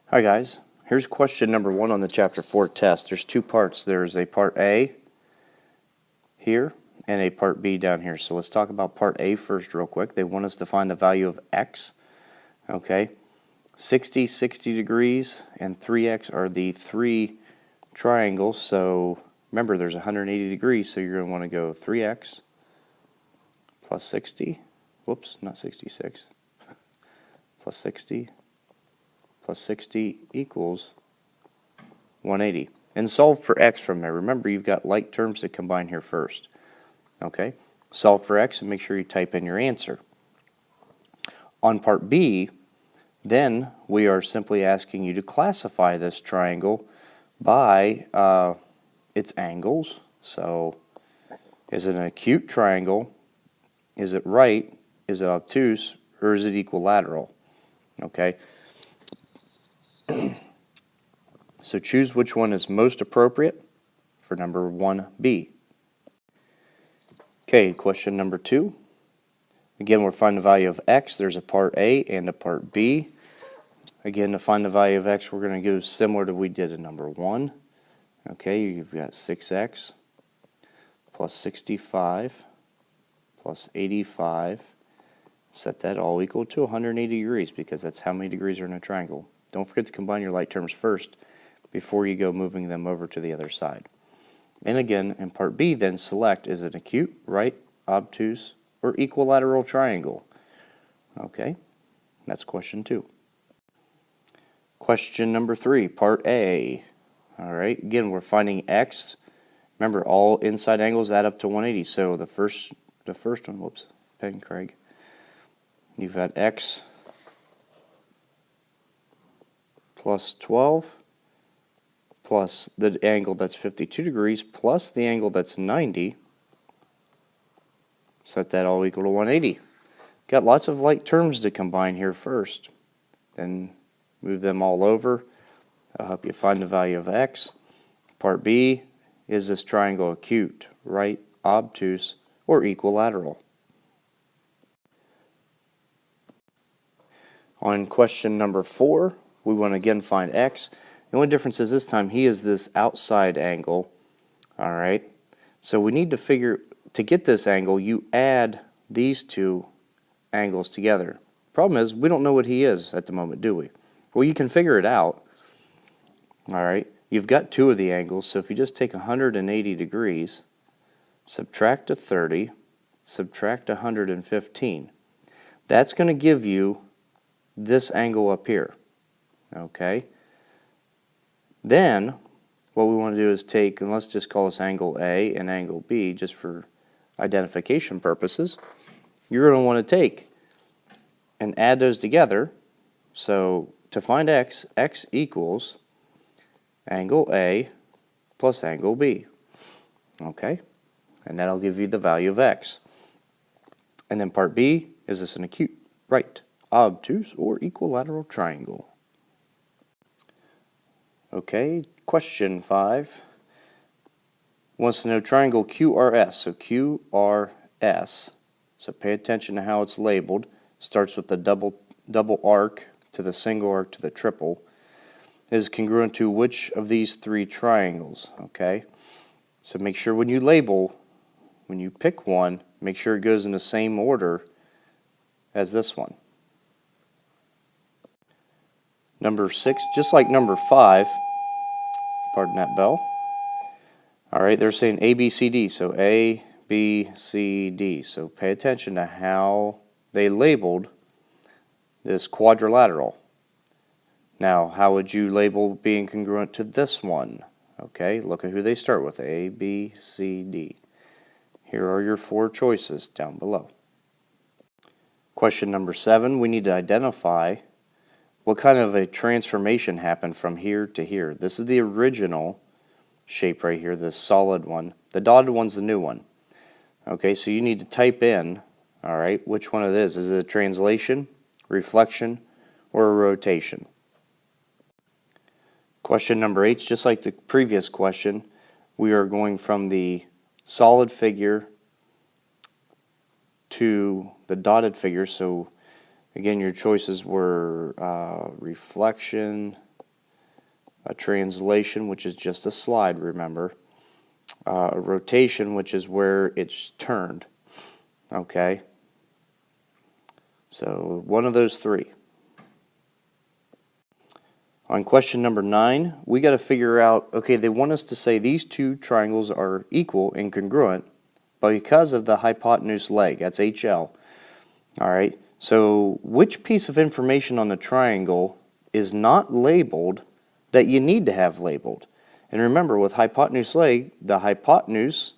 Hi guys, here's question number 1 on the chapter 4 test. There's two parts. There's a part A here and a part B down here. So let's talk about part A first real quick. They want us to find the value of x. Okay, 60, 60 degrees, and 3x are the three triangles. So remember there's 180 degrees, so you're going to want to go 3x plus 60. Whoops, not 66. Plus 60 plus 60 equals 180. And solve for x from there. Remember, you've got like terms to combine here first. Okay? Solve for x and make sure you type in your answer. On part B, then we are simply asking you to classify this triangle by its angles. So, is it an acute triangle? Is it right? Is it obtuse? Or is it equilateral? Okay? So choose which one is most appropriate for number 1B. Okay, question number 2. Again, we're finding the value of x. There's a part A and a part B. Again, to find the value of x, we're going to go similar to we did in number 1. Okay, you've got 6x plus 65 plus 85. Set that all equal to 180 degrees because that's how many degrees are in a triangle. Don't forget to combine your like terms first before you go moving them over to the other side. And again, in part B, then select, is it acute, right, obtuse, or equilateral triangle? Okay, that's question 2. Question number 3, part A. All right, again, we're finding x. Remember, all inside angles add up to 180. So the first one, whoops, pen Craig. You've got x plus 12 plus the angle that's 52 degrees plus the angle that's 90. Set that all equal to 180. Got lots of like terms to combine here first. Then move them all over. I'll help you find the value of x. Part B, is this triangle acute, right, obtuse, or equilateral? On question number 4, we want to again find x. The only difference is this time he is this outside angle. All right. So we need to figure, to get this angle, you add these two angles together. Problem is, we don't know what he is at the moment, do we? Well, you can figure it out. All right. You've got two of the angles, so if you just take 180 degrees, subtract a 30, subtract 115, that's going to give you this angle up here. Okay. Then what we want to do is take, and let's just call this angle A and angle B just for identification purposes. You're going to want to take and add those together. So to find x, x equals angle A plus angle B. Okay? And that'll give you the value of x. And then part B, is this an acute, right, obtuse, or equilateral triangle? Okay, question 5 wants to know triangle QRS. So QRS, so pay attention to how it's labeled. Starts with the double arc to the single arc to the triple. Is congruent to which of these three triangles? Okay, so make sure when you label, when you pick one, make sure it goes in the same order as this one. Number 6, just like number 5, pardon that bell. All right, they're saying A, B, C, D. So A, B, C, D. So pay attention to how they labeled this quadrilateral. Now, how would you label being congruent to this one? Okay, look at who they start with, A, B, C, D. Here are your 4 choices down below. Question number 7, we need to identify what kind of a transformation happened from here to here. This is the original shape right here, this solid one. The dotted one's the new one. Okay, so you need to type in, all right, which one it is. Is it a translation, reflection, or a rotation? Question number 8, just like the previous question, we are going from the solid figure to the dotted figure. So again, your choices were reflection, a translation, which is just a slide, remember, a rotation, which is where it's turned, okay? So one of those three. On question number 9, we got to figure out, okay, they want us to say these two triangles are equal and congruent, but because of the hypotenuse leg, that's HL. All right, so which piece of information on the triangle is not labeled that you need to have labeled? And remember, with hypotenuse leg, the hypotenuse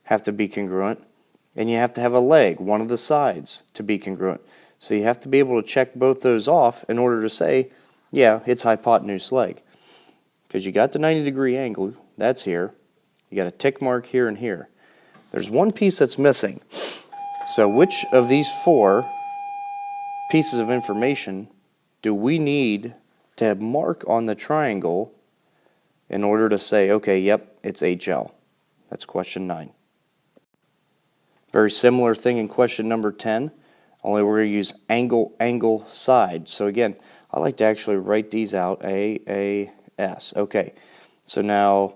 have to be congruent, and you have to have a leg, one of the sides, to be congruent. So you have to be able to check both those off in order to say, yeah, it's hypotenuse leg. Because you got the 90-degree angle, that's here. You got a tick mark here and here. There's one piece that's missing. So which of these 4 pieces of information do we need to mark on the triangle in order to say, okay, yep, it's HL? That's question 9. Very similar thing in question number 10, only we're going to use angle, angle, side. So again, I like to actually write these out, A, S. Okay, so now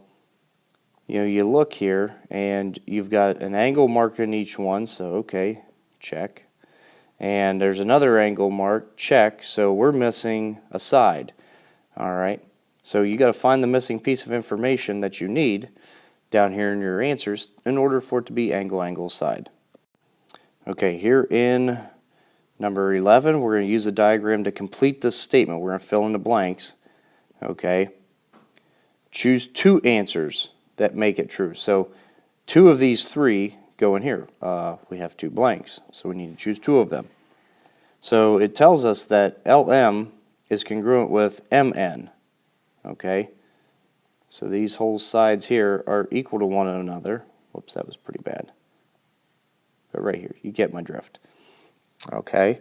you look here and you've got an angle mark in each one, so okay, check. And there's another angle mark, check, so we're missing a side. All right, so you got to find the missing piece of information that you need down here in your answers in order for it to be angle, angle, side. Okay, here in number 11, we're going to use a diagram to complete this statement. We're going to fill in the blanks. Okay, choose 2 answers that make it true. So 2 of these 3 go in here. We have 2 blanks, so we need to choose 2 of them. So it tells us that LM is congruent with MN. Okay, so these whole sides here are equal to one another. Whoops, that was pretty bad. But right here, you get my drift. Okay,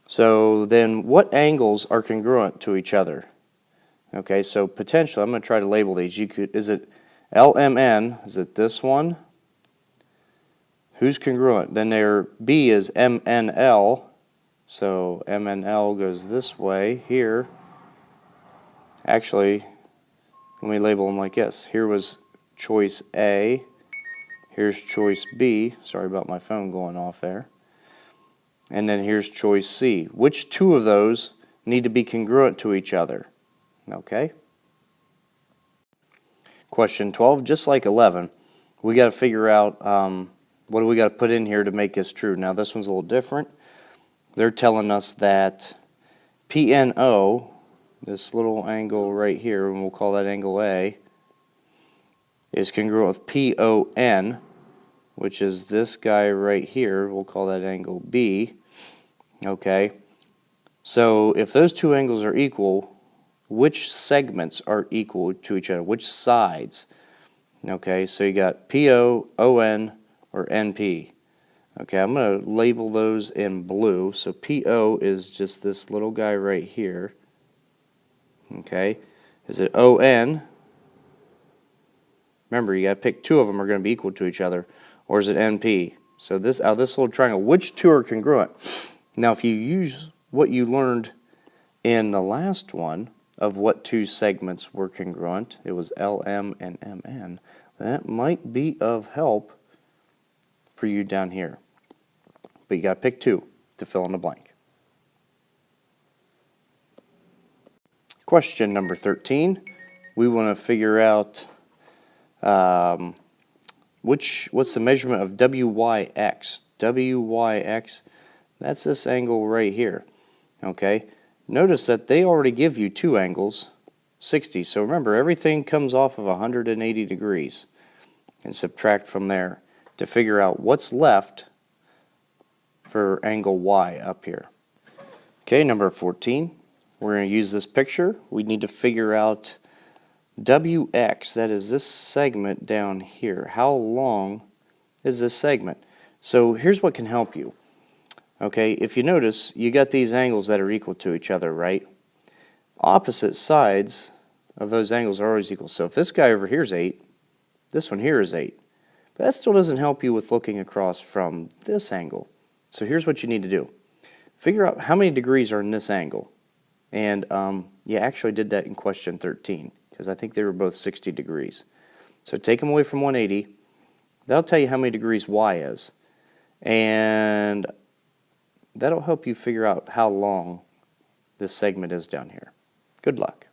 so then what angles are congruent to each other? Okay, so potentially, I'm going to try to label these. Is it LMN? Is it this one? Who's congruent? Then there B is MNL. So MNL goes this way here. Actually, let me label them like this. Here was choice A. Here's choice B. Sorry about my phone going off there. And then here's choice C. Which 2 of those need to be congruent to each other? Okay. Question 12, just like 11, we got to figure out what do we got to put in here to make this true. Now this one's a little different. They're telling us that PNO, this little angle right here, and we'll call that angle A, is congruent with PON, which is this guy right here. We'll call that angle B. Okay, so if those 2 angles are equal, which segments are equal to each other? Which sides? Okay, so you got PO, ON, or NP. Okay, I'm going to label those in blue. So PO is just this little guy right here. Okay, is it ON? Remember, you got to pick 2 of them are going to be equal to each other. Or is it NP? So this little triangle, which 2 are congruent? Now, if you use what you learned in the last one of what 2 segments were congruent, it was LM and MN, that might be of help for you down here. But you got to pick 2 to fill in the blank. Question number 13, we want to figure out what's the measurement of WYX? WYX, that's this angle right here. Okay, notice that they already give you 2 angles, 60. So remember, everything comes off of 180 degrees. And subtract from there to figure out what's left for angle Y up here. Okay, number 14, we're going to use this picture. We need to figure out WX, that is this segment down here. How long is this segment? So here's what can help you. Okay, if you notice, you got these angles that are equal to each other, right? Opposite sides of those angles are always equal. So if this guy over here is 8, this one here is 8. But that still doesn't help you with looking across from this angle. So here's what you need to do. Figure out how many degrees are in this angle. And you actually did that in question 13, because I think they were both 60 degrees. So take them away from 180. That'll tell you how many degrees y is. And that'll help you figure out how long this segment is down here. Good luck.